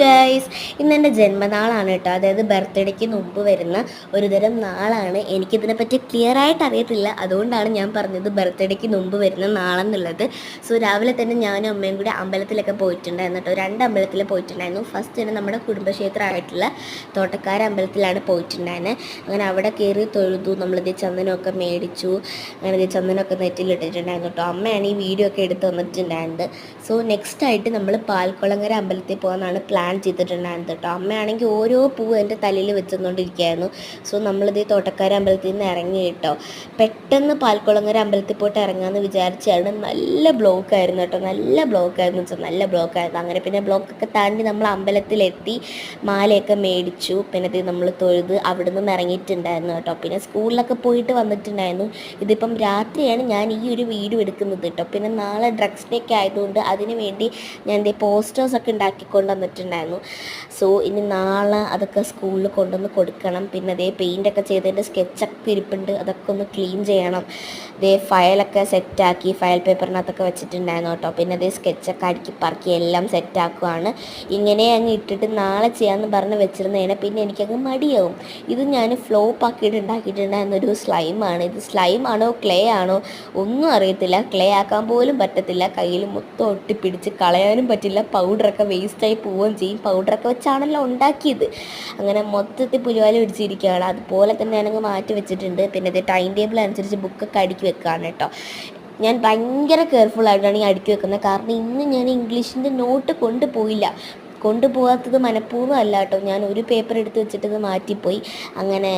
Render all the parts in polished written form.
Guys, ഇന്നെൻ്റെ ജന്മനാളാണ് കേട്ടോ. അതായത് ബർത്ത്ഡേക്ക് മുമ്പ് വരുന്ന ഒരു തരം നാളാണ്. എനിക്കിതിനെപ്പറ്റി ക്ലിയർ ആയിട്ട് അറിയത്തില്ല, അതുകൊണ്ടാണ് ഞാൻ പറഞ്ഞത് ബർത്ത്ഡേക്ക് മുമ്പ് വരുന്ന നാളെന്നുള്ളത്. സോ രാവിലെ തന്നെ ഞാനും അമ്മയും കൂടി അമ്പലത്തിലൊക്കെ പോയിട്ടുണ്ടായിരുന്നു കേട്ടോ. 2 അമ്പലത്തിൽ പോയിട്ടുണ്ടായിരുന്നു. ഫസ്റ്റ് തന്നെ നമ്മുടെ കുടുംബക്ഷേത്രമായിട്ടുള്ള തോട്ടക്കാര അമ്പലത്തിലാണ് പോയിട്ടുണ്ടായിരുന്നത്. അങ്ങനെ അവിടെ കയറി തൊഴുതു. നമ്മളിത് ചന്ദനമൊക്കെ മേടിച്ചു. അങ്ങനെ ഇത് ചന്ദനമൊക്കെ നെറ്റിലിട്ടിട്ടുണ്ടായിരുന്നു കേട്ടോ. അമ്മയാണ് ഈ വീഡിയോ ഒക്കെ എടുത്ത് തന്നിട്ടുണ്ടായിരുന്നത്. സോ നെക്സ്റ്റ് ആയിട്ട് നമ്മൾ പാൽക്കുളങ്ങര അമ്പലത്തിൽ പോകാനാണ് പ്ലാൻ ചെയ്തിട്ടുണ്ടായിരുന്നത് കേട്ടോ. അമ്മയാണെങ്കിൽ ഓരോ പൂവ് എൻ്റെ തലയിൽ വെച്ചുകൊണ്ടിരിക്കുകയായിരുന്നു. സോ നമ്മളിത് തോട്ടക്കാര അമ്പലത്തിൽ നിന്ന് ഇറങ്ങി കേട്ടോ. പെട്ടെന്ന് പാൽക്കുളങ്ങര അമ്പലത്തിൽ പോയിട്ട് ഇറങ്ങാമെന്ന് വിചാരിച്ചാണ്. നല്ല ബ്ലോക്കായിരുന്നു കേട്ടോ. നല്ല ബ്ലോക്കായിരുന്നു വെച്ചാൽ നല്ല ബ്ലോക്കായിരുന്നു. അങ്ങനെ പിന്നെ ബ്ലോക്കൊക്കെ താണ്ടി നമ്മൾ അമ്പലത്തിലെത്തി, മാലയൊക്കെ മേടിച്ചു. പിന്നെ ഇത് നമ്മൾ തൊഴുത് അവിടെ നിന്ന് ഇറങ്ങിയിട്ടുണ്ടായിരുന്നു കേട്ടോ. പിന്നെ സ്കൂളിലൊക്കെ പോയിട്ട് വന്നിട്ടുണ്ടായിരുന്നു. ഇതിപ്പം രാത്രിയാണ് ഞാൻ ഈ ഒരു വീഡിയോ എടുക്കുന്നത് കേട്ടോ. പിന്നെ നാളെ ഡ്രഗ്സ് ഡേ ഒക്കെ ആയതുകൊണ്ട് അതിന് വേണ്ടി ഞാൻ പോസ്റ്റേഴ്സൊക്കെ ഉണ്ടാക്കിക്കൊണ്ട് വന്നിട്ടുണ്ടായിരുന്നു. സോ ഇനി നാളെ അതൊക്കെ സ്കൂളിൽ കൊണ്ടുവന്ന് കൊടുക്കണം. പിന്നെ അതേ പെയിൻ്റൊക്കെ ചെയ്തതിൻ്റെ സ്കെച്ചൊക്കെ ഇരിപ്പുണ്ട്, അതൊക്കെ ഒന്ന് ക്ലീൻ ചെയ്യണം. ഇതേ ഫയലൊക്കെ സെറ്റാക്കി, ഫയൽ പേപ്പറിനകത്തൊക്കെ വെച്ചിട്ടുണ്ടായിരുന്നു കേട്ടോ. പിന്നെ അതേ സ്കെച്ചൊക്കെ അടുക്കി പറക്കി എല്ലാം സെറ്റാക്കുവാണ്. ഇങ്ങനെ അങ്ങ് ഇട്ടിട്ട് നാളെ ചെയ്യാമെന്ന് പറഞ്ഞ് വെച്ചിരുന്നതിനെ പിന്നെ എനിക്കങ്ങ് മടിയാവും. ഇത് ഞാൻ ഫ്ലോപ്പ് ആക്കിയിട്ട് ഉണ്ടാക്കിയിട്ടുണ്ടായിരുന്ന ഒരു സ്ലൈമാണ്. ഇത് സ്ലൈമാണോ ക്ലേ ആണോ ഒന്നും അറിയത്തില്ല. ക്ലേ ആക്കാൻ പോലും പറ്റത്തില്ല. കയ്യിൽ മൊത്തം ഒട്ടിപ്പിടിച്ച് കളയാനും പറ്റില്ല. പൗഡറൊക്കെ വേസ്റ്റായി പോവുകയും ചെയ്യും. പൗഡറൊക്കെ വെച്ചാണല്ലോ ഉണ്ടാക്കിയത്. അങ്ങനെ മൊത്തത്തിൽ പുലിവാല പിടിച്ചിരിക്കുകയാണ്. അതുപോലെ തന്നെ ഞാനങ്ങ് മാറ്റി വെച്ചിട്ടുണ്ട്. പിന്നെ ഇത് ടൈം ടേബിൾ അനുസരിച്ച് ബുക്കൊക്കെ അടുക്കി വെക്കുകയാണ് കേട്ടോ. ഞാൻ ഭയങ്കര കെയർഫുള്ളായിട്ടാണ് ഈ അടുക്കി വെക്കുന്നത്. കാരണം ഇന്ന് ഞാൻ ഇംഗ്ലീഷിൻ്റെ നോട്ട് കൊണ്ടുപോകാത്തത് മനഃപൂർവ്വം അല്ല കേട്ടോ. ഞാൻ ഒരു പേപ്പർ എടുത്ത് വെച്ചിട്ടത് മാറ്റിപ്പോയി. അങ്ങനെ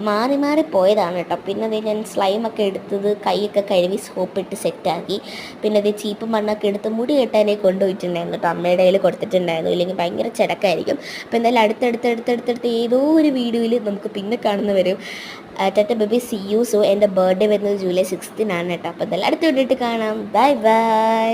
മാറി മാറി പോയതാണ് കേട്ടോ. പിന്നെ അത് ഞാൻ സ്ലൈമൊക്കെ എടുത്തത് കൈയൊക്കെ കഴുകി സോപ്പിട്ട് സെറ്റാക്കി. പിന്നെ അത് ചീപ്പ് മണ്ണൊക്കെ എടുത്ത് മുടി കെട്ടാനേ കൊണ്ടുപോയിട്ടുണ്ടായിരുന്നു കേട്ടോ. അമ്മയുടെ കയ്യിൽ കൊടുത്തിട്ടുണ്ടായിരുന്നു, ഇല്ലെങ്കിൽ ഭയങ്കര ചിടക്കായിരിക്കും. അപ്പോൾ എന്തായാലും അടുത്തടുത്ത് ഏതോ ഒരു വീഡിയോയിൽ നമുക്ക് പിന്നെ കാണുന്നവരും tata baby see you. So എൻ്റെ ബർത്ത്ഡേ വരുന്നത് ജൂലൈ 6 കേട്ടോ. അപ്പോൾ എന്തായാലും അടുത്ത വീഡിയോ കാണാം. Bye by.